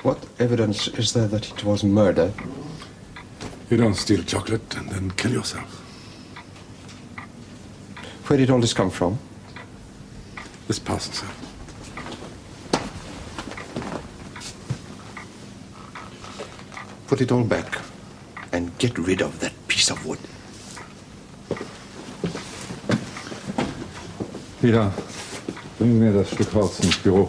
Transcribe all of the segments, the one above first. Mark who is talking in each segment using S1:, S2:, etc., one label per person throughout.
S1: What evidence is there that it was murder?
S2: You don't steal chocolate and then kill yourself.
S1: Where did all this come from?
S2: This parcel, sir.
S1: Put it all back and get rid of that piece of wood.
S2: Wieder, bring mir das Stück Holz ins Büro.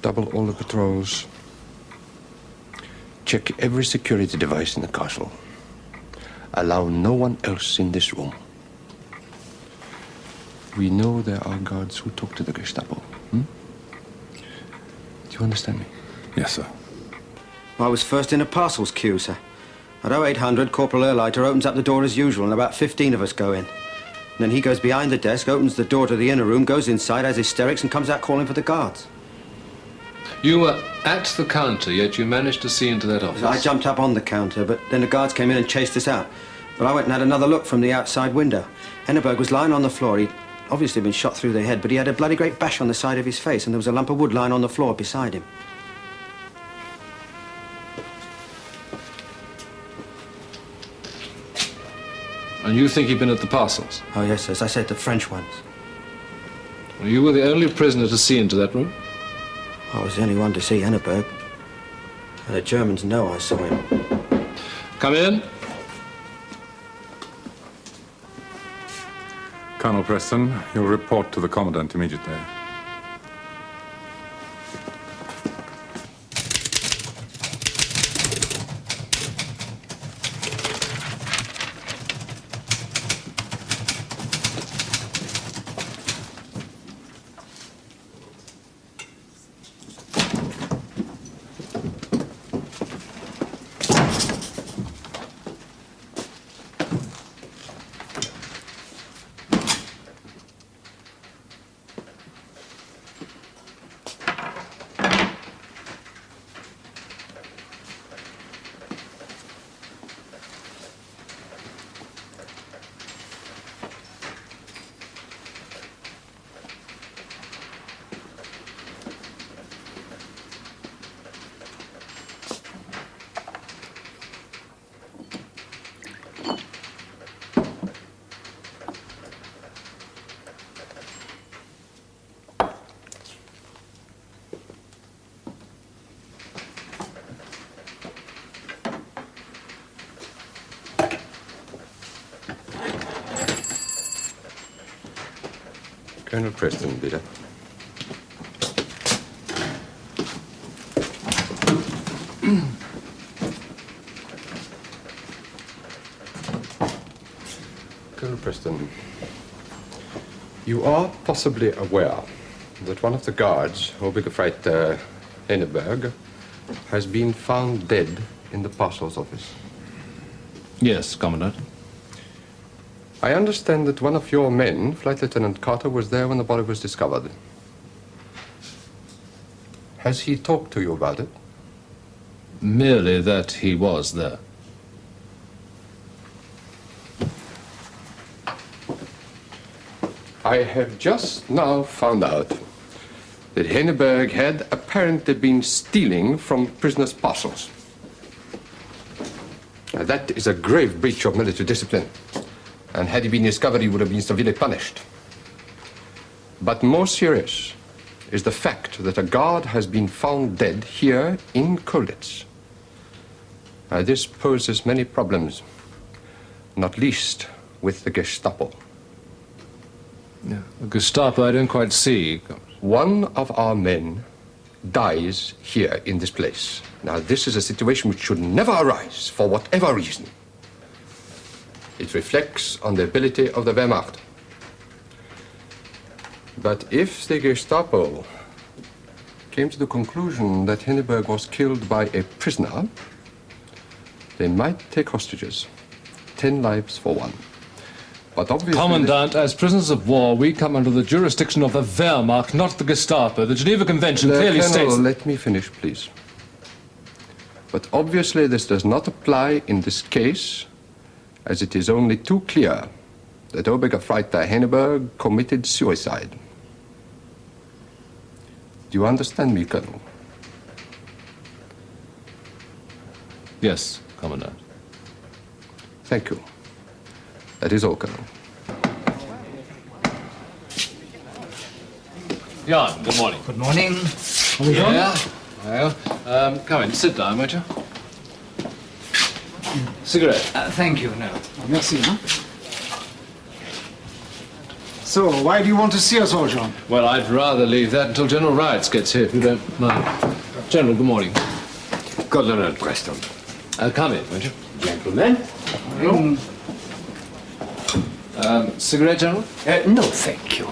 S1: Double all the patrols. Check every security device in the castle. Allow no one else in this room. We know there are guards who talk to the Gestapo. Do you understand me?
S2: Yes, sir.
S3: I was first in a parcels queue, sir. At 0800, Corporal Earlighter opens up the door as usual, and about 15 of us go in. And then he goes behind the desk, opens the door to the inner room, goes inside, has hysterics, and comes out calling for the guards.
S4: You were at the counter, yet you managed to see into that office.
S3: I jumped up on the counter, but then the guards came in and chased us out. But I went and had another look from the outside window. Henneberg was lying on the floor. He'd obviously been shot through the head, but he had a bloody great bash on the side of his face, and there was a lump of wood lying on the floor beside him.
S4: And you think he'd been at the parcels?
S3: Oh, yes, as I said, the French ones.
S4: You were the only prisoner to see into that room?
S3: I was the only one to see Henneberg. And the Germans know I saw him.
S4: Come in.
S2: Colonel Preston, you'll report to the Commandant immediately.
S5: Colonel Preston, bitte. Colonel Preston, you are possibly aware that one of the guards, Obergefreiter Henneberg, has been found dead in the parcels office.
S4: Yes, Commandant.
S5: I understand that one of your men, Flight Lieutenant Carter, was there when the body was discovered. Has he talked to you about it?
S4: Merely that he was there.
S5: I have just now found out that Henneberg had apparently been stealing from prisoners' parcels. Now, that is a grave breach of military discipline. And had he been discovered, he would have been severely punished. But more serious is the fact that a guard has been found dead here in Colditz. This poses many problems, not least with the Gestapo.
S4: Yeah. The Gestapo, I don't quite see.
S5: One of our men dies here in this place. Now, this is a situation which should never arise for whatever reason. It reflects on the ability of the Wehrmacht. But if the Gestapo came to the conclusion that Henneberg was killed by a prisoner, they might take hostages, 10 lives for one. But obviously...
S4: Commandant, as prisoners of war, we come under the jurisdiction of the Wehrmacht, not the Gestapo. The Geneva Convention clearly
S5: Colonel,
S4: states...
S5: let me finish, please. But obviously this does not apply in this case, as it is only too clear that Obergefreiter Henneberg committed suicide. Do you understand me, Colonel?
S4: Yes, Commandant.
S5: Thank you. That is all, Colonel.
S4: Jan, good morning.
S6: Good morning.
S4: Yeah. Well, come in, sit down, won't you? Cigarette.
S6: Thank you, no.
S7: Merci, huh? So, why do you want to see us all, John?
S4: Well, I'd rather leave that until General Riots gets here, if you don't mind. General, good morning.
S8: Colonel Preston.
S4: Come in, won't you?
S8: Gentlemen?
S4: Cigarette, General?
S8: No, thank you.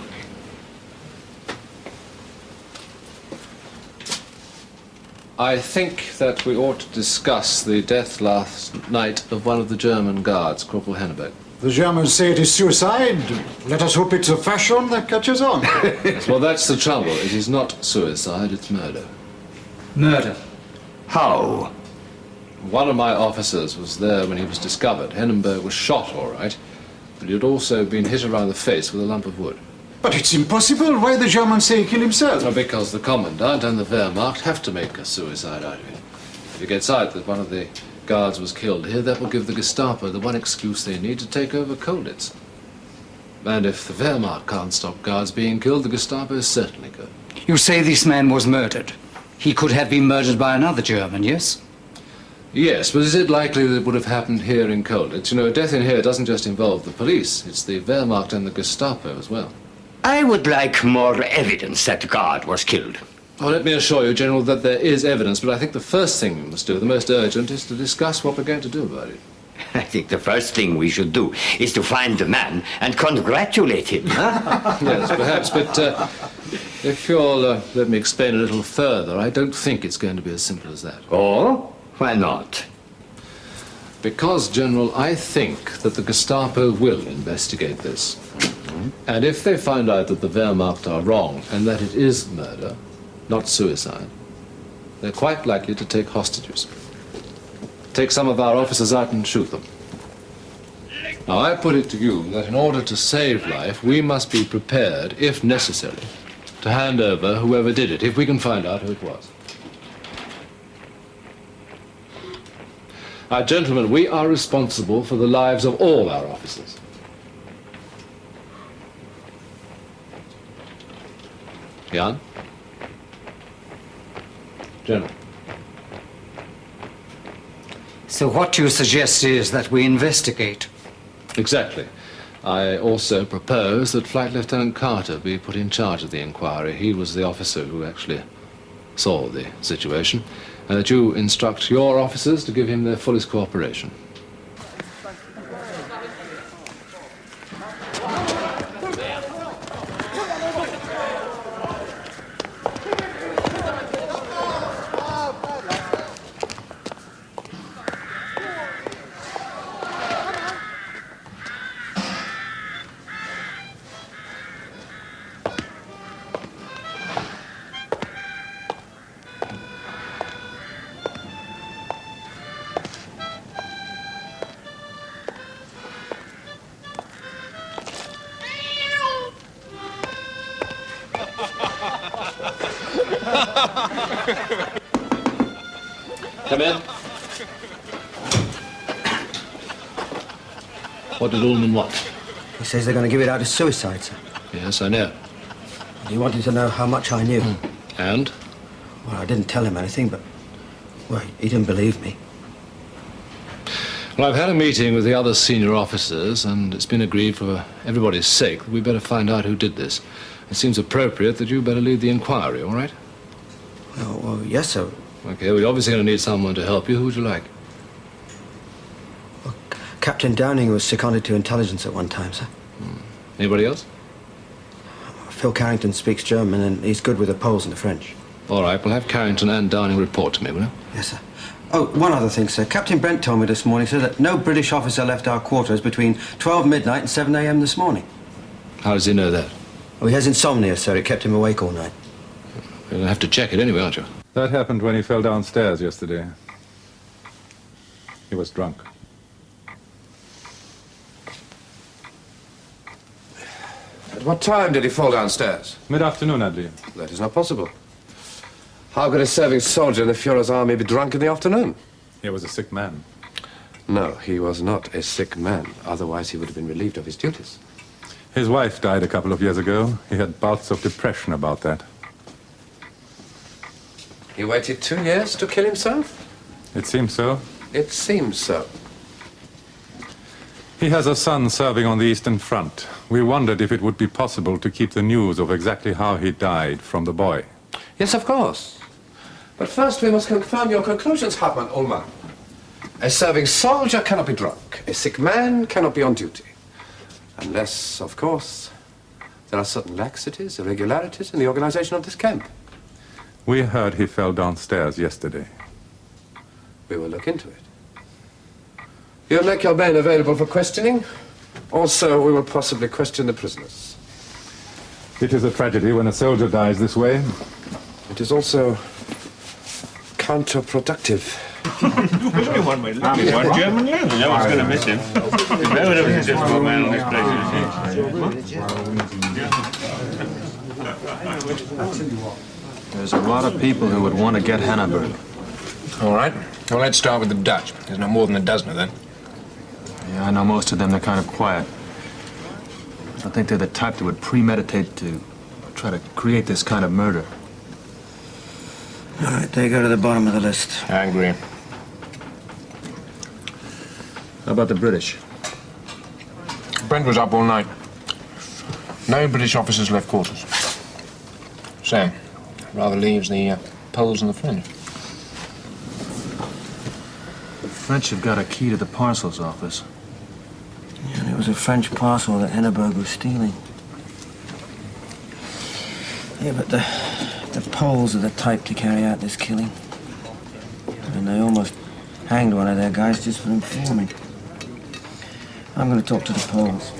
S4: I think that we ought to discuss the death last night of one of the German guards, Corporal Henneberg.
S7: The Germans say it is suicide. Let us hope it's a fashion that catches on.
S4: Yes, well, that's the trouble. It is not suicide, it's murder.
S6: Murder.
S8: How?
S4: One of my officers was there when he was discovered. Henneberg was shot, all right, but he had also been hit around the face with a lump of wood.
S7: But it's impossible. Why the Germans say he killed himself?
S4: Well, because the Commandant and the Wehrmacht have to make a suicide out of it. If it gets out that one of the guards was killed here, that will give the Gestapo the one excuse they need to take over Colditz. And if the Wehrmacht can't stop guards being killed, the Gestapo certainly could.
S6: You say this man was murdered. He could have been murdered by another German, yes?
S4: Yes, but is it likely that it would have happened here in Colditz? You know, a death in here doesn't just involve the police. It's the Wehrmacht and the Gestapo as well.
S8: I would like more evidence that the guard was killed.
S4: Oh, let me assure you, General, that there is evidence, but I think the first thing we must do, the most urgent, is to discuss what we're going to do about it.
S8: I think the first thing we should do is to find the man and congratulate him. Huh?
S4: Yes, perhaps, but if you'll let me explain a little further, I don't think it's going to be as simple as that.
S8: Oh? Why not?
S4: Because, General, I think that the Gestapo will investigate this. And if they find out that the Wehrmacht are wrong and that it is murder, not suicide, they're quite likely to take hostages. Take some of our officers out and shoot them. Now, I put it to you that in order to save life, we must be prepared, if necessary, to hand over whoever did it, if we can find out who it was. Now, gentlemen, we are responsible for the lives of all our officers. Jan? General.
S6: So what you suggest is that we investigate.
S4: Exactly. I also propose that Flight Lieutenant Carter be put in charge of the inquiry. He was the officer who actually saw the situation, and that you instruct your officers to give him their fullest cooperation. Come in. What did Ullman want?
S3: He says they're going to give it out as suicide, sir.
S4: Yes, I know.
S3: He wanted to know how much I knew.
S4: And?
S3: Well, I didn't tell him anything, but, well, he didn't believe me.
S4: Well, I've had a meeting with the other senior officers, and it's been agreed for everybody's sake that we better find out who did this. It seems appropriate that you better lead the inquiry, all right?
S3: Well, yes, sir.
S4: Okay, we're obviously going to need someone to help you. Who would you like?
S3: Well, Captain Downing was seconded to intelligence at one time, sir.
S4: Anybody else?
S3: Phil Carrington speaks German, and he's good with the Poles and the French.
S4: All right, we'll have Carrington and Downing report to me, will you?
S3: Yes, sir. Oh, one other thing, sir. Captain Brent told me this morning, sir, that no British officer left our quarters between 12 midnight and 7 a.m. this morning.
S4: How does he know that?
S3: Oh, he has insomnia, sir. It kept him awake all night.
S4: You're going to have to check it anyway, aren't you?
S9: That happened when he fell downstairs yesterday. He was drunk.
S5: At what time did he fall downstairs?
S9: Mid-afternoon, I believe.
S5: That is not possible. How could a serving soldier in the Fuhrer's army be drunk in the afternoon?
S9: He was a sick man.
S5: No, he was not a sick man. Otherwise, he would have been relieved of his duties.
S9: His wife died a couple of years ago. He had bouts of depression about that.
S5: He waited 2 years to kill himself?
S9: It seems so.
S5: It seems so.
S9: He has a son serving on the Eastern Front. We wondered if it would be possible to keep the news of exactly how he died from the boy.
S5: Yes, of course. But first we must confirm your conclusions, Hauptmann Ullmann. A serving soldier cannot be drunk. A sick man cannot be on duty. Unless, of course, there are certain laxities, irregularities in the organization of this camp.
S9: We heard he fell downstairs yesterday.
S5: We will look into it. You'll make your men available for questioning. Also, we will possibly question the prisoners.
S9: It is a tragedy when a soldier dies this way.
S5: It is also counterproductive.
S10: German learner. No one's going to miss him. He's a difficult man on this place.
S11: There's a lot of people who would want to get Hannibal.
S12: All right. Well, let's start with the Dutch. There's no more than a dozen of them.
S11: Yeah, I know most of them. They're kind of quiet. I think they're the type that would premeditate to try to create this kind of murder.
S3: All right, they go to the bottom of the list.
S12: I agree.
S11: How about the British?
S12: Brent was up all night. No British officers left quarters. So, rather leaves the Poles and the French.
S11: The French have got a key to the parcels office.
S3: Yeah, and it was a French parcel that Henneberg was stealing. Yeah, but the Poles are the type to carry out this killing. And they almost hanged one of their guys just for informing. I'm going to talk to the Poles.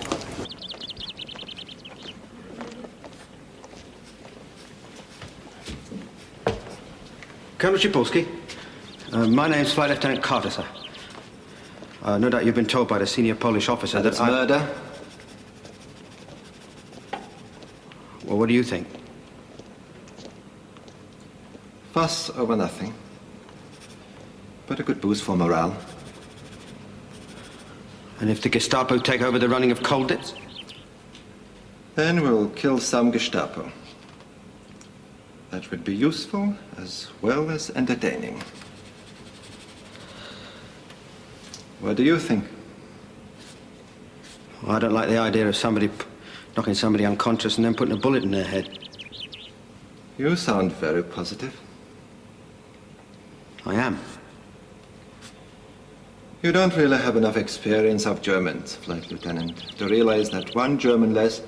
S3: Colonel Chipolsky, my name's Flight Lieutenant Carter, sir. No doubt you've been told by the senior Polish officer that
S11: murder?
S3: Well, what do you think?
S11: Fuss over nothing. But a good boost for morale.
S3: And if the Gestapo take over the running of Colditz?
S11: Then we'll kill some Gestapo. That would be useful as well as entertaining. What do you think?
S3: Well, I don't like the idea of somebody knocking somebody unconscious and then putting a bullet in their head.
S11: You sound very positive.
S3: I am.
S11: You don't really have enough experience of Germans, Flight Lieutenant, to realize that one German less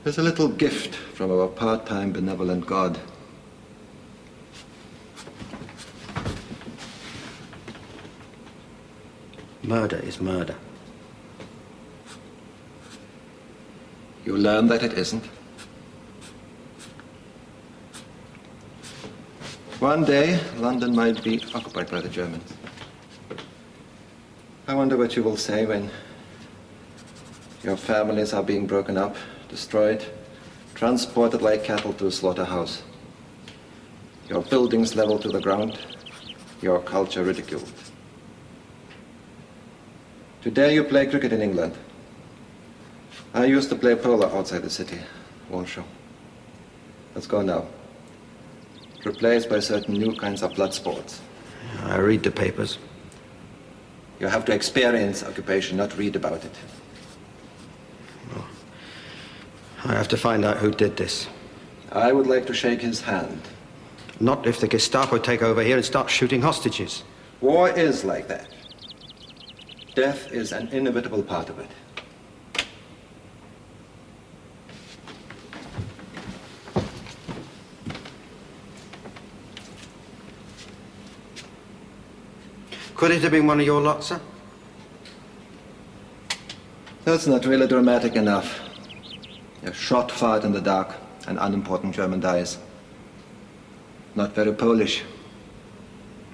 S11: is a little gift from our part-time benevolent God.
S3: Murder is murder.
S11: You learn that it isn't. One day, London might be occupied by the Germans. I wonder what you will say when your families are being broken up, destroyed, transported like cattle to a slaughterhouse. Your buildings leveled to the ground, your culture ridiculed. Today you play cricket in England. I used to play polo outside the city, Warsaw. Let's go now. Replaced by certain new kinds of blood sports.
S3: I read the papers.
S11: You have to experience occupation, not read about it.
S3: I have to find out who did this.
S11: I would like to shake his hand.
S3: Not if the Gestapo take over here and start shooting hostages.
S11: War is like that. Death is an inevitable part of it.
S3: Could it have been one of your lot, sir?
S11: That's not really dramatic enough. A shot fired in the dark, an unimportant German dies. Not very Polish.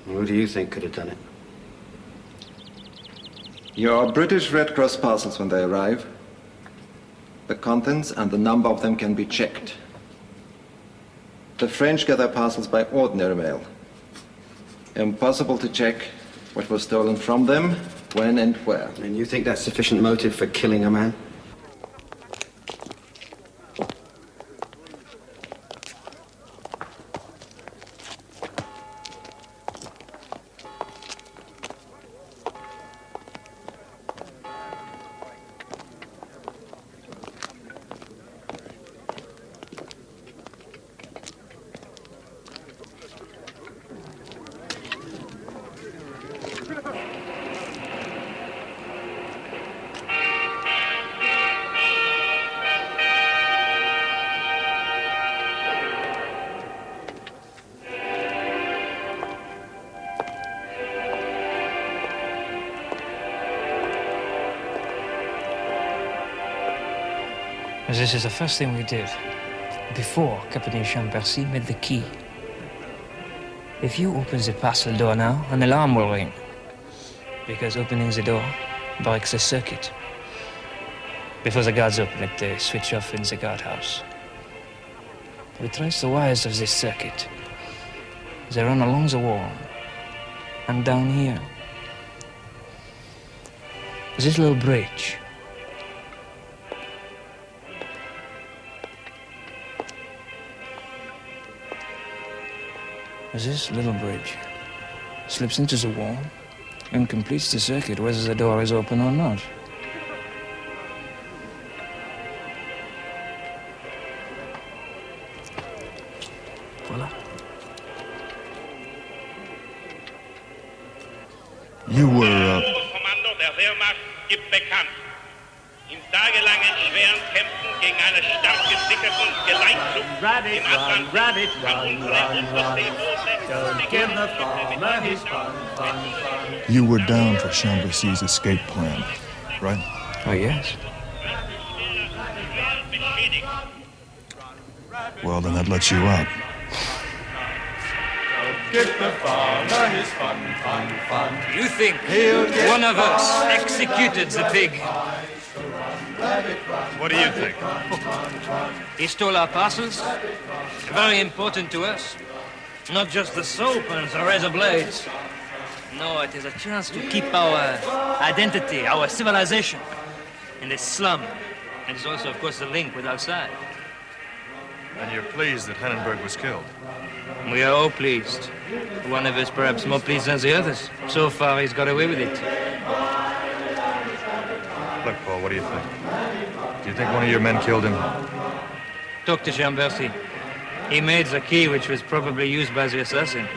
S3: Who do you think could have done it?
S11: Your British Red Cross parcels when they arrive. The contents and the number of them can be checked. The French get their parcels by ordinary mail. Impossible to check what was stolen from them, when and where.
S3: And you think that's sufficient motive for killing a man?
S13: This is the first thing we did, before Captain Champercy made the key. If you open the parcel door now, an alarm will ring, because opening the door breaks the circuit. Before the guards open it, they switch off in the guardhouse. We trace the wires of this circuit. They run along the wall, and down here. This little bridge. As this little bridge slips into the wall and completes the circuit whether the door is open or not. Voila.
S14: You were,
S15: Kommando der Wehrmacht gibt bekannt. In tagelangen schweren Kämpfen gegen eine stark gesicherten Geleitflug im Atlantik
S14: Don't give the farmer his fun. You were down for Chambersy's escape plan, right?
S13: Oh, yes.
S14: Well, then that lets you out.
S16: Give the farmer his fun.
S13: You think one of us executed the pig?
S10: What do you think?
S13: He stole our parcels. Very important to us. Not just the soap and the razor blades. No, it is a chance to keep our identity, our civilization in this slum. And it's also, of course, the link with outside.
S10: And you're pleased that Hennenberg was killed?
S13: We are all pleased. One of us perhaps more pleased than the others. So far, he's got away with it.
S10: Look, Paul, what do you think? Do you think one of your men killed him?
S13: Talk to Chambercy. He made the key which was probably used by the assassin.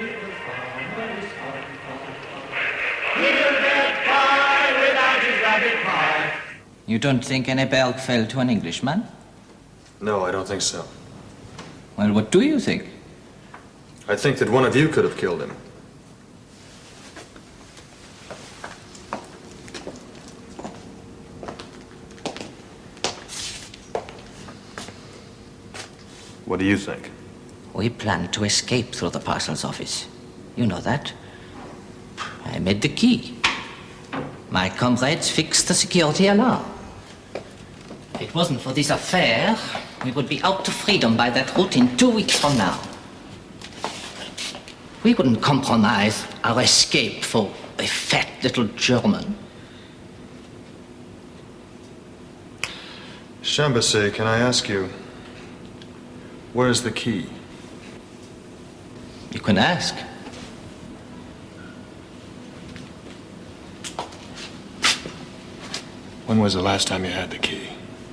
S17: You don't think Hennenberg fell to an Englishman?
S18: No, I don't think so.
S17: Well, what do you think?
S18: I think that one of you could have killed him. What do you think?
S17: We planned to escape through the parcels office. You know that. I made the key. My comrades fixed the security alarm. If it wasn't for this affair, we would be out to freedom by that route in 2 weeks from now. We wouldn't compromise our escape for a fat little German.
S18: Chambersy, can I ask you, where's the key?
S17: You can ask.
S18: When was the last time you had the key?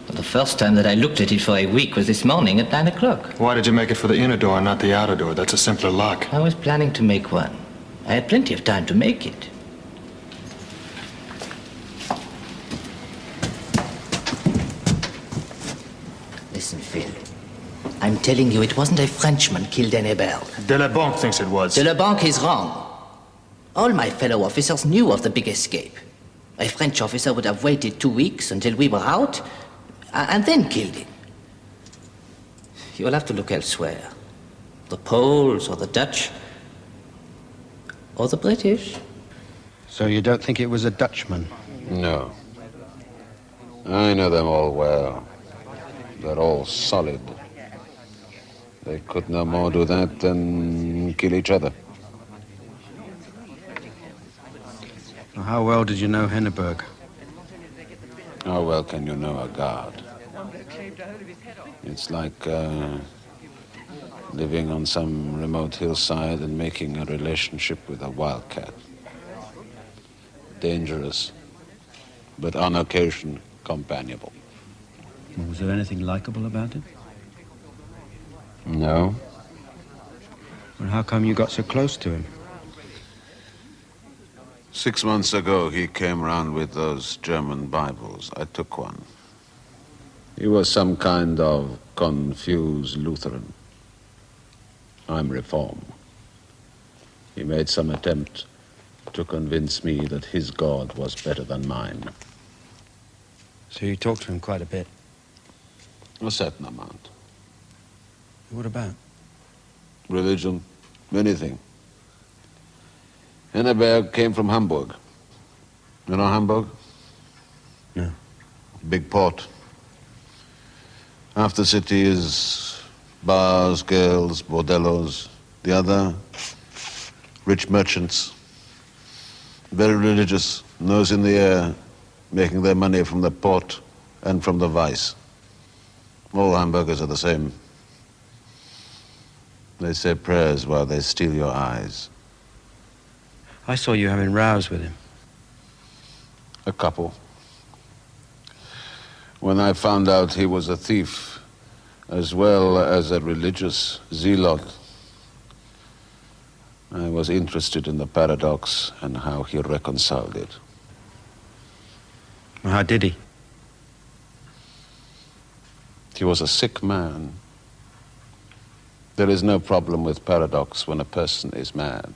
S17: The first time that I looked at it for a week was this morning at 9 o'clock.
S18: Why did you make it for the inner door and not the outer door? That's a simpler lock.
S17: I was planning to make one. I had plenty of time to make it. Listen, Phil. I'm telling you, it wasn't a Frenchman killed Hennenberg.
S18: De la Banque thinks it was.
S17: De la Banque is wrong. All my fellow officers knew of the big escape. A French officer would have waited 2 weeks until we were out, and then killed him. You'll have to look elsewhere. The Poles, or the Dutch, or the British.
S3: So you don't think it was a Dutchman?
S19: No. I know them all well. They're all solid. They could no more do that than kill each other.
S3: How well did you know Hennenberg?
S19: How well can you know a guard? It's like living on some remote hillside and making a relationship with a wildcat. Dangerous, but on occasion companionable.
S3: Was there anything likable about him?
S19: No.
S3: Well, how come you got so close to him?
S19: 6 months ago, he came round with those German Bibles. I took one. He was some kind of confused Lutheran. I'm Reform. He made some attempt to convince me that his God was better than mine.
S3: So you talked to him quite a bit?
S19: A certain amount.
S3: What about?
S19: Religion, anything. Hennenberg came from Hamburg. You know Hamburg?
S3: No.
S19: Big port. Half the city is bars, girls, bordellos. The other, rich merchants. Very religious, nose in the air, making their money from the port and from the vice. All hamburgers are the same. They say prayers while they steal your eyes.
S3: I saw you having rows with him.
S19: A couple. When I found out he was a thief, as well as a religious zealot, I was interested in the paradox and how he reconciled it.
S3: How did he?
S19: He was a sick man. There is no problem with paradox when a person is mad.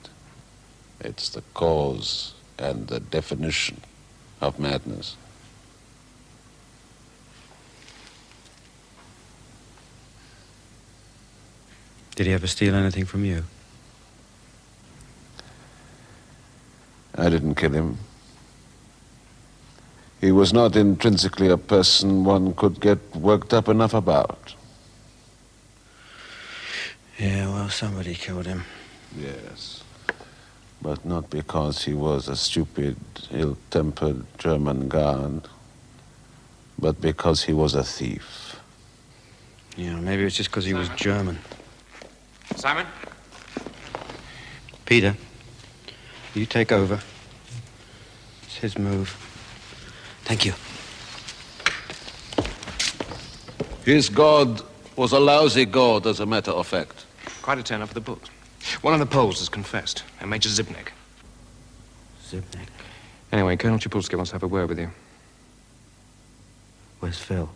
S19: It's the cause and the definition of madness.
S3: Did he ever steal anything from you?
S19: I didn't kill him. He was not intrinsically a person one could get worked up enough about.
S3: Yeah, well, somebody killed him.
S19: Yes. But not because he was a stupid, ill-tempered German guard, but because he was a thief.
S3: Yeah, maybe it's just because he was German.
S12: Simon?
S3: Peter, you take over. It's his move. Thank you.
S19: His god was a lousy god, as a matter of fact.
S12: Quite a turn up for the books. One of the Poles has confessed, a Major Zibnik.
S3: Zibnik?
S12: Anyway, Colonel Chapulski wants to have a word with you.
S3: Where's Phil?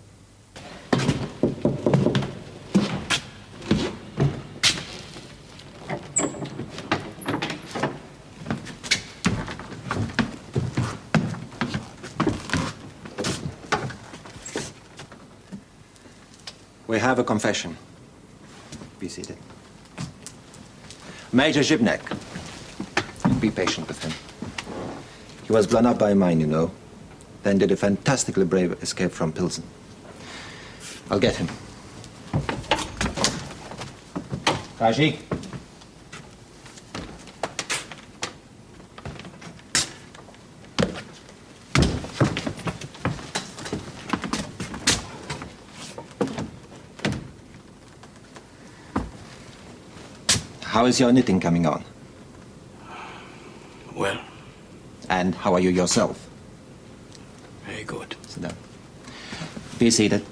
S11: We have a confession. Be seated. Major Zibnek. Be patient with him. He was blown up by a mine, you know. Then did a fantastically brave escape from Pilsen. I'll get him. Kaji. How is your knitting coming on?
S20: Well.
S11: And how are you yourself?
S20: Very good.
S11: Sit down. Be seated.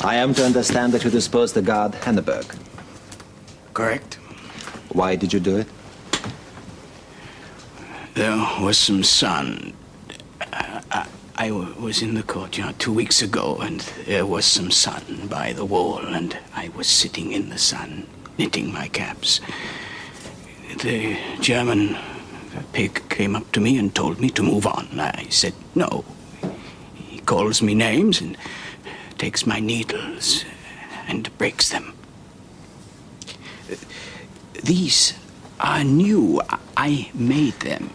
S11: I am to understand that you disposed the guard Henneberg.
S20: Correct.
S11: Why did you do it?
S20: There was some sun. I was in the courtyard 2 weeks ago, and there was some sun by the wall, and I was sitting in the sun, knitting my caps. The German pig came up to me and told me to move on. I said no. He calls me names and takes my needles and breaks them. These are new. I made them.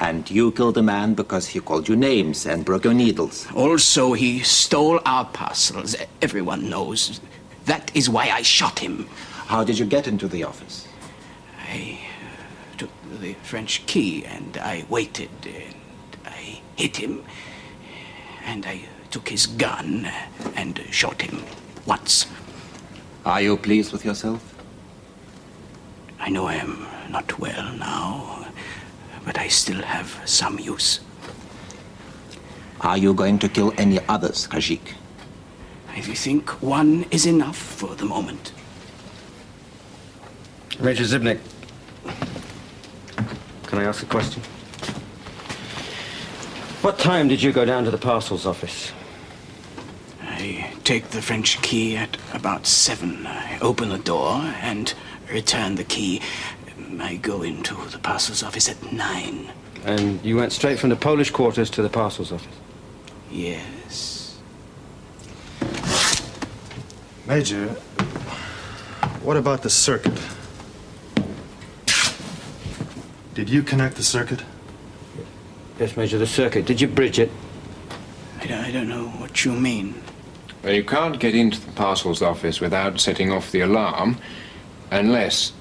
S11: And you killed a man because he called you names and broke your needles.
S20: Also, he stole our parcels. Everyone knows. That is why I shot him.
S11: How did you get into the office?
S20: I took the French key and I waited. And I hit him. And I took his gun and shot him once.
S11: Are you pleased with yourself?
S20: I know I am not well now, but I still have some use.
S11: Are you going to kill any others, Kajik?
S20: I think one is enough for the moment.
S3: Major Zibnik, can I ask a question? What time did you go down to the parcels office?
S20: I take the French key at about 7. I open the door and return the key. I go into the parcels office at 9.
S3: And you went straight from the Polish quarters to the parcels office?
S20: Yes.
S18: Major, what about the circuit? Did you connect the circuit?
S3: Yes, Major, the circuit. Did you bridge it?
S20: I don't know what you mean.
S12: Well, you can't get into the parcels office without setting off the alarm unless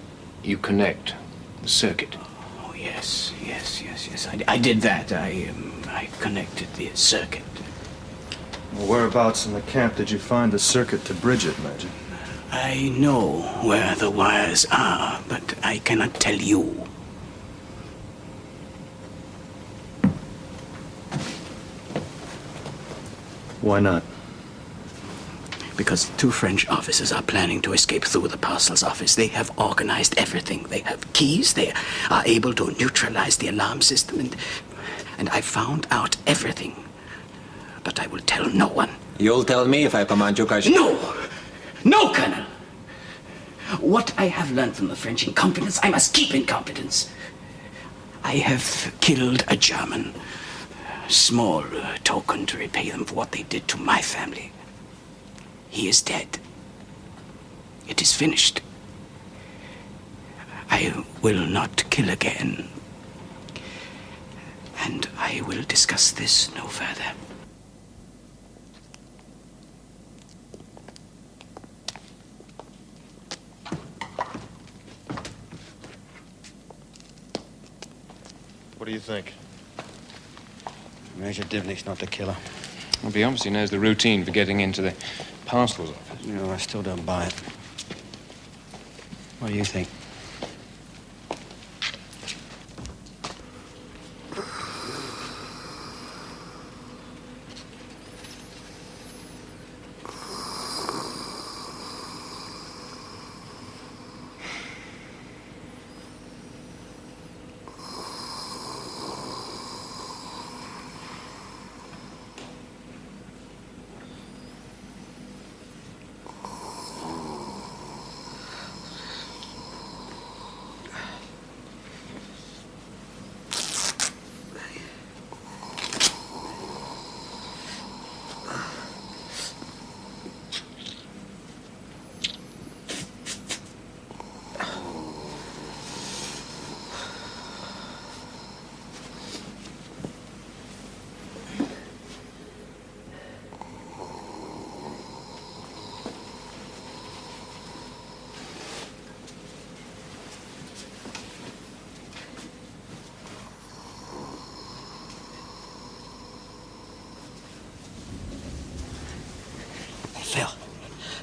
S12: you connect the circuit.
S20: Oh, yes. I did that. I connected the circuit.
S18: Well, whereabouts in the camp did you find the circuit to bridge it, Major?
S20: I know where the wires are, but I cannot tell you.
S18: Why not?
S20: Because 2 French officers are planning to escape through the parcels office. They have organized everything. They have keys. They are able to neutralize the alarm system. And I found out everything. But I will tell no one.
S21: You'll tell me if I command you, Colonel.
S20: No! No, Colonel! What I have learned from the French in confidence, I must keep in confidence. I have killed a German. Small token to repay them for what they did to my family. He is dead. It is finished. I will not kill again. And I will discuss this no further.
S18: What do you think?
S3: Major Divnick's not the killer.
S12: Well, he obviously knows the routine for getting into the parcels office.
S3: No, I still don't buy it. What do you think?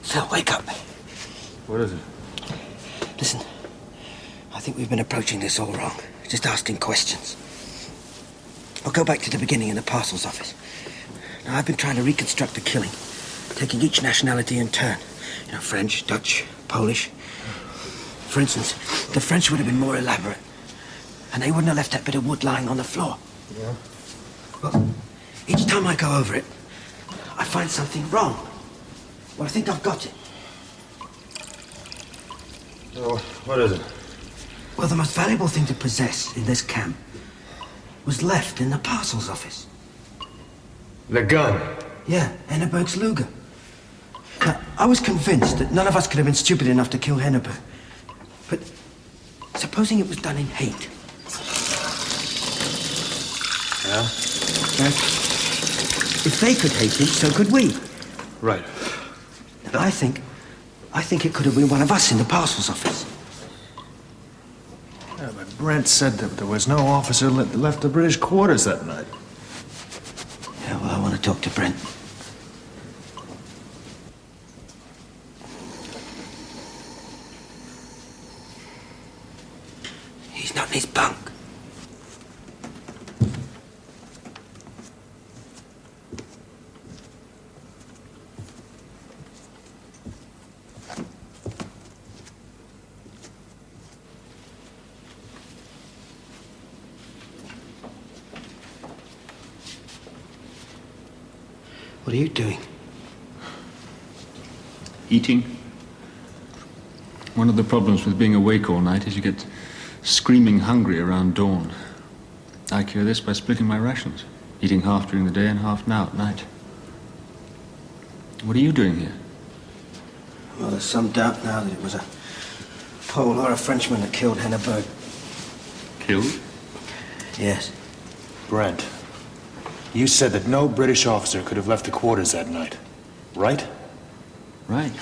S3: Phil, wake up.
S18: What is it?
S3: Listen, I think we've been approaching this all wrong. Just asking questions. I'll go back to the beginning in the parcels office. Now, I've been trying to reconstruct the killing, taking each nationality in turn. You know, French, Dutch, Polish. For instance, the French would have been more elaborate, and they wouldn't have left that bit of wood lying on the floor.
S18: Yeah?
S3: Well, each time I go over it, I find something wrong. Well, I think I've got it.
S18: Oh, what is it?
S3: Well, the most valuable thing to possess in this camp was left in the parcels office.
S18: The gun?
S3: Yeah, Henneberg's Luger. Now, I was convinced that none of us could have been stupid enough to kill Henneberg. But supposing it was done in hate.
S18: Yeah?
S3: If they could hate him, so could we.
S18: Right.
S3: And I think it could have been one of us in the parcels office.
S7: Yeah, but Brent said that there was no officer left the British quarters that night.
S3: Yeah, well, I want to talk to Brent. He's not in his bunk. What are you doing?
S1: Eating. One of the problems with being awake all night is you get screaming hungry around dawn. I cure this by splitting my rations, eating half during the day and half now at night. What are you doing here?
S3: Well, there's some doubt now that it was a Pole or a Frenchman that killed Henneberg.
S1: Killed?
S3: Yes.
S7: Brent, you said that no British officer could have left the quarters that night, right?
S1: Right.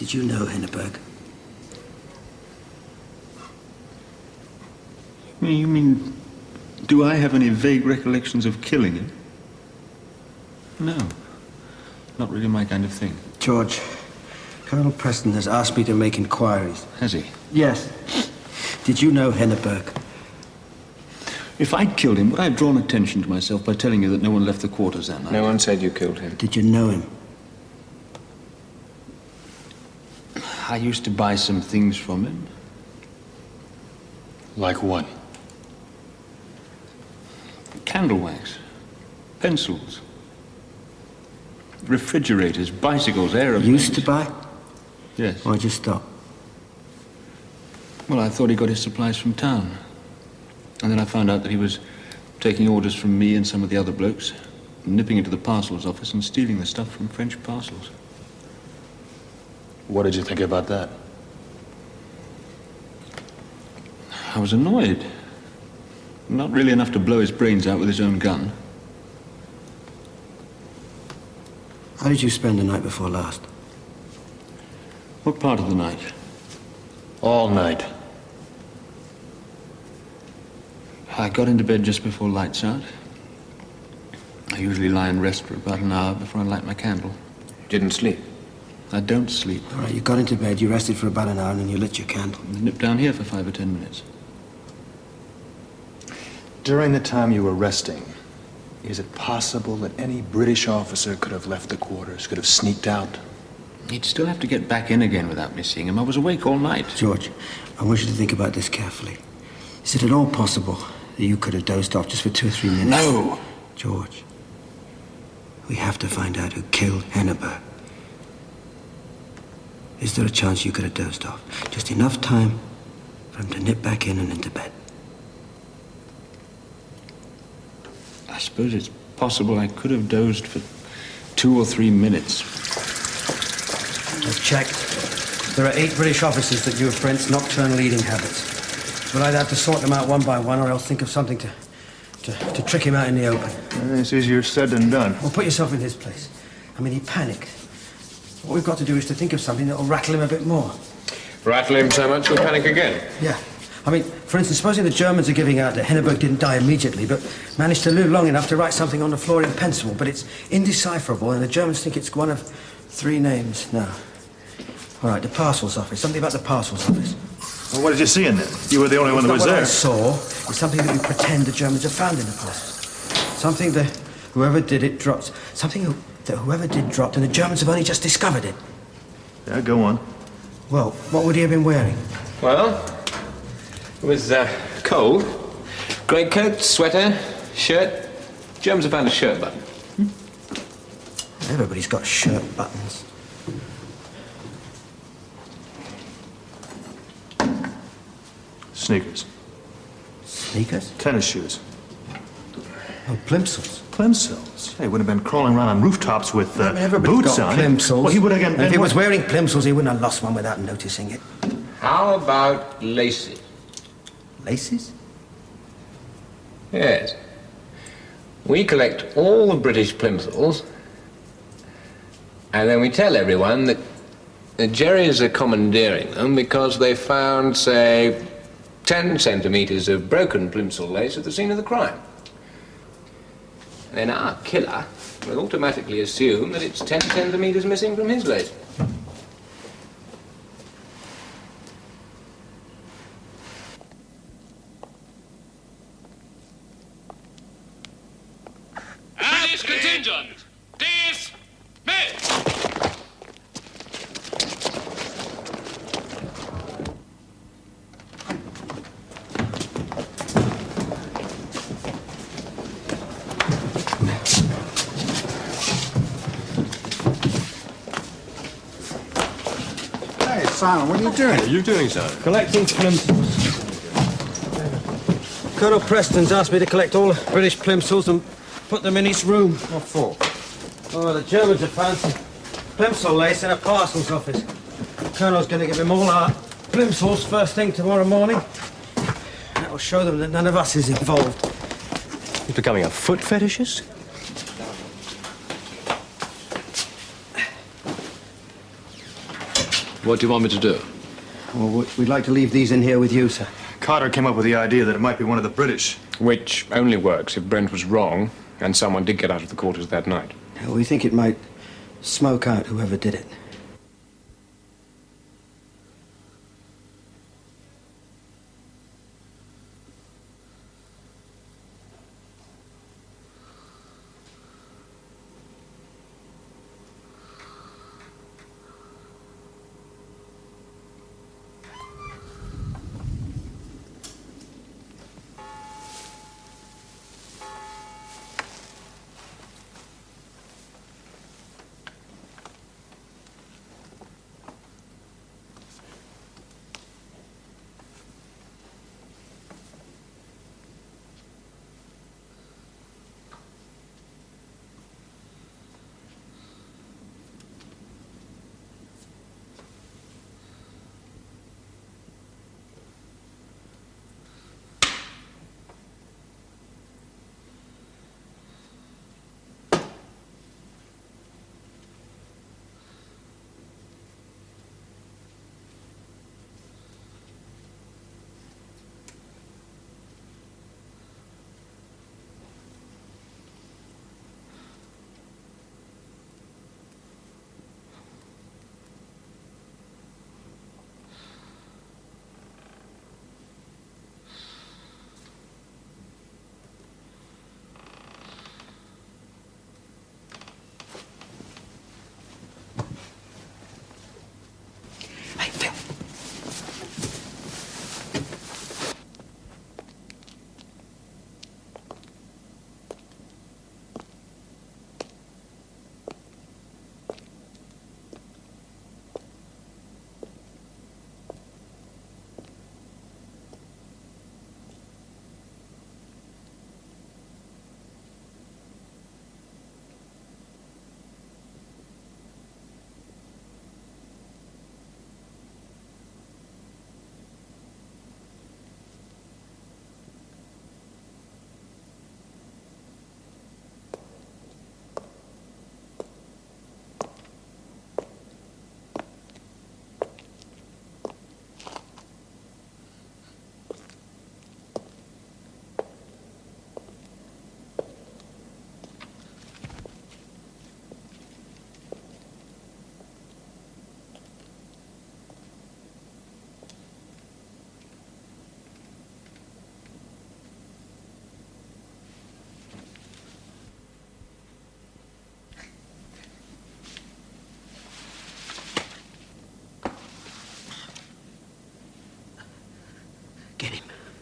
S3: Did you know Hindenburg?
S1: You mean, do I have any vague recollections of killing him? No. Not really my kind of thing.
S3: George, Colonel Preston has asked me to make inquiries.
S1: Has he?
S3: Yes. Did you know Hindenburg?
S1: If I'd killed him, would I have drawn attention to myself by telling you that no one left the quarters that night?
S12: No one said you killed him.
S3: Did you know him?
S1: I used to buy some things from him.
S7: Like what?
S1: Candle wax, pencils, refrigerators, bicycles, aeroplanes.
S3: Used to buy?
S1: Yes.
S3: Why'd you stop?
S1: Well, I thought he got his supplies from town. And then I found out that he was taking orders from me and some of the other blokes, nipping into the parcels office and stealing the stuff from French parcels.
S7: What did you think about that?
S1: I was annoyed. Not really enough to blow his brains out with his own gun.
S3: How did you spend the night before last?
S1: What part of the night?
S7: All night.
S1: I got into bed just before lights out. I usually lie and rest for about an hour before I light my candle.
S12: You didn't sleep?
S1: I don't sleep.
S3: All right, you got into bed, you rested for about an hour, and then you lit your candle.
S1: Nipped down here for 5 or 10 minutes.
S7: During the time you were resting, is it possible that any British officer could have left the quarters, could have sneaked out?
S1: He'd still have to get back in again without me seeing him. I was awake all night.
S3: George, I want you to think about this carefully. Is it at all possible that you could have dozed off just for 2 or 3 minutes?
S1: No!
S3: George, we have to find out who killed Hindenburg. Is there a chance you could have dozed off? Just enough time for him to nip back in and into bed.
S1: I suppose it's possible I could have dozed for 2 or 3 minutes.
S3: I've checked. There are 8 British officers that knew of Brent's nocturnal eating habits. We'll either have to sort them out one by one, or else think of something to trick him out in the open.
S14: It's easier said than done.
S3: Well, put yourself in his place. I mean, he panicked. What we've got to do is to think of something that will rattle him a bit more.
S12: Rattle him so much he'll panic again.
S3: Yeah. I mean, for instance, supposing the Germans are giving out that Hindenburg didn't die immediately, but managed to live long enough to write something on the floor in pencil, but it's indecipherable, and the Germans think it's one of 3 names. Now, all right, the parcels office. Something about the parcels office.
S14: Well, what did you see in there? You were the only one that was
S3: What I
S14: there.
S3: saw is something that we pretend the Germans have found in the parcels. Something that whoever did it dropped. Something that whoever did dropped, and the Germans have only just discovered it.
S14: Yeah, go on.
S3: Well, what would he have been wearing?
S12: Well, it was cold. Greatcoat, sweater, shirt. Germans have found a shirt button.
S3: Everybody's got shirt buttons.
S14: Sneakers.
S3: Sneakers?
S14: Tennis shoes.
S3: Oh, plimsolls.
S14: Plimsolls? Hey, would have been crawling around on rooftops with
S3: Everybody's
S14: boots
S3: got
S14: on.
S3: plimsolls.
S14: Well, he would have
S3: And if he was wearing plimsolls, he wouldn't have lost one without noticing it.
S12: How about laces?
S3: Laces?
S12: Yes. We collect all the British plimsolls, and then we tell everyone that the Jerrys are commandeering them because they found, say, 10 centimeters of broken plimsoll lace at the scene of the crime. And then our killer will automatically assume that it's 10 centimeters missing from his lace.
S16: British contingent, dismissed!
S14: Hey, Simon, what are you doing?
S12: What are you doing, sir?
S3: Collecting plimsolls. Colonel Preston's asked me to collect all the British plimsolls and put them in his room.
S12: What for?
S3: Oh, the Germans have found some plimsoll lace in a parcels office. Colonel's going to give him all our plimsolls first thing tomorrow morning. That'll show them that none of us is involved.
S2: He's becoming a foot fetishist?
S4: What do you want me to do?
S3: Well, we'd like to leave these in here with you, sir.
S18: Carter came up with the idea that it might be one of the British.
S2: Which only works if Brent was wrong and someone did get out of the quarters that night.
S3: We think it might smoke out whoever did it.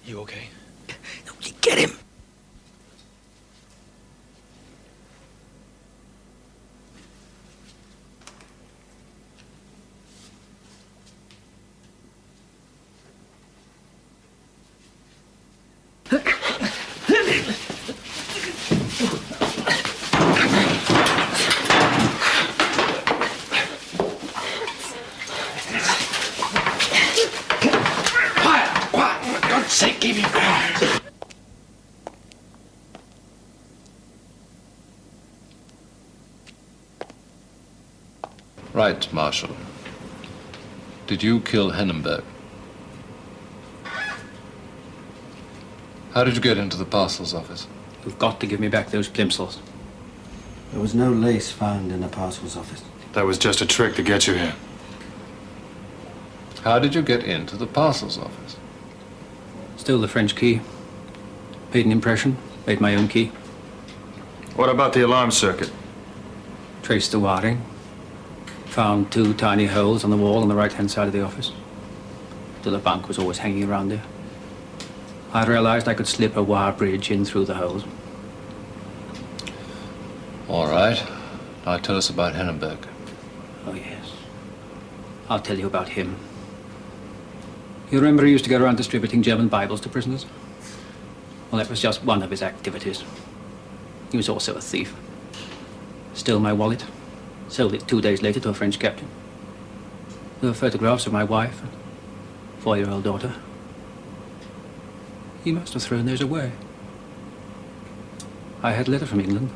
S2: You okay?
S17: Get him!
S20: Keep your quiet.
S4: Right, Marshal. Did you kill Hennenberg? How did you get into the parcels office?
S6: You've got to give me back those plimsolls.
S3: There was no lace found in the parcels office.
S18: That was just a trick to get you here.
S4: How did you get into the parcels office?
S6: Stole the French key. Made an impression. Made my own key.
S18: What about the alarm circuit?
S6: Traced the wiring. Found 2 tiny holes on the wall on the right-hand side of the office. The bunk was always hanging around there. I realized I could slip a wire bridge in through the holes.
S4: All right. Now tell us about Hennenberg.
S6: Oh, yes. I'll tell you about him. You remember he used to go around distributing German Bibles to prisoners? Well, that was just one of his activities. He was also a thief. Stole my wallet. Sold it 2 days later to a French captain. There were photographs of my wife and 4-year-old daughter. He must have thrown those away. I had a letter from England.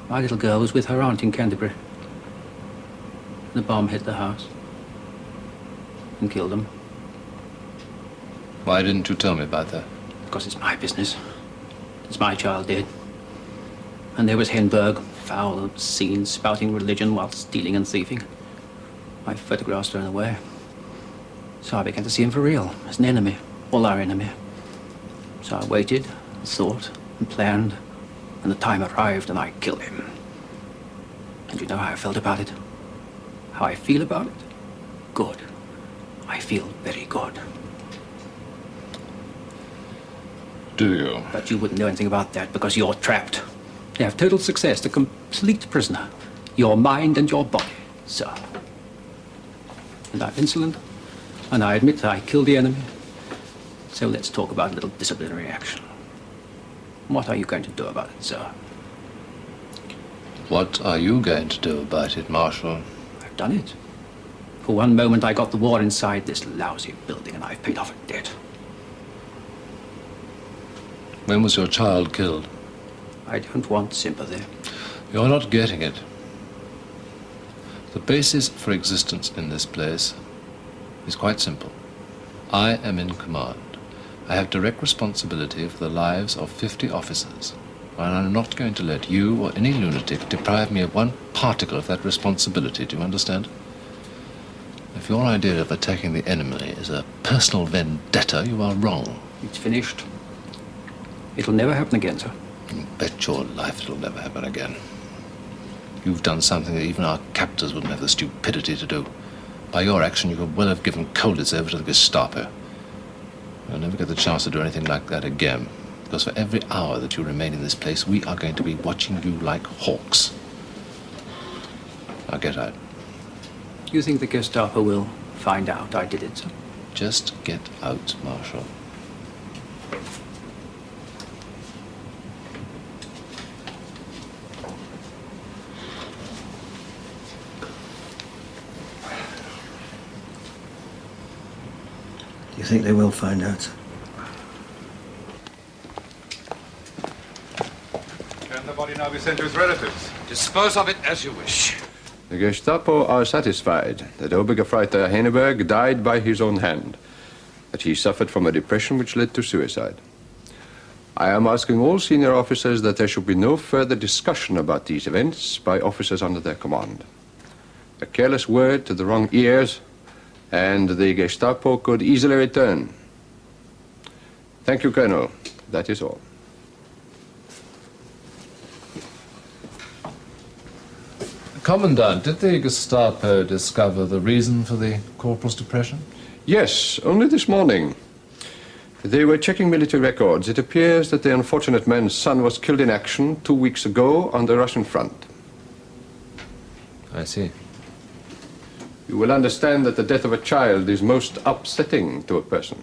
S6: My little girl was with her aunt in Canterbury. The bomb hit the house and killed them.
S4: Why didn't you tell me about that?
S6: Because it's my business. It's my child dead. And there was Henberg, foul, obscene, spouting religion while stealing and thieving. My photographs thrown away. So I began to see him for real, as an enemy, all our enemy. So I waited, and thought, and planned, and the time arrived and I killed him. And you know how I felt about it? How I feel about it? Good. I feel very good.
S4: Do you?
S6: But you wouldn't know anything about that because you're trapped. You have total success, a complete prisoner. Your mind and your body, sir. And I'm insolent, and I admit I killed the enemy. So let's talk about a little disciplinary action. What are you going to do about it, sir?
S4: What are you going to do about it, Marshal?
S6: I've done it. For one moment I got the war inside this lousy building and I've paid off a debt.
S4: When was your child killed?
S6: I don't want sympathy.
S4: You're not getting it. The basis for existence in this place is quite simple. I am in command. I have direct responsibility for the lives of 50 officers, and I'm not going to let you or any lunatic deprive me of one particle of that responsibility. Do you understand? If your idea of attacking the enemy is a personal vendetta, you are wrong.
S6: It's finished. It'll never happen again, sir.
S4: You bet your life it'll never happen again. You've done something that even our captors wouldn't have the stupidity to do. By your action, you could well have given Colditz over to the Gestapo. You'll never get the chance to do anything like that again, because for every hour that you remain in this place, we are going to be watching you like hawks. Now get out.
S6: You think the Gestapo will find out I did it, sir?
S4: Just get out, Marshal.
S3: You think they will find out?
S9: Can the body now be sent to his relatives?
S5: Dispose of it as you wish. The Gestapo are satisfied that Obergefreiter Henneberg died by his own hand, that he suffered from a depression which led to suicide. I am asking all senior officers that there should be no further discussion about these events by officers under their command. A careless word to the wrong ears, and the Gestapo could easily return. Thank you, Colonel. That is all.
S4: Commandant, did the Gestapo discover the reason for the corporal's depression?
S5: Yes, only this morning. They were checking military records. It appears that the unfortunate man's son was killed in action 2 weeks ago on the Russian front.
S4: I see.
S5: You will understand that the death of a child is most upsetting to a person.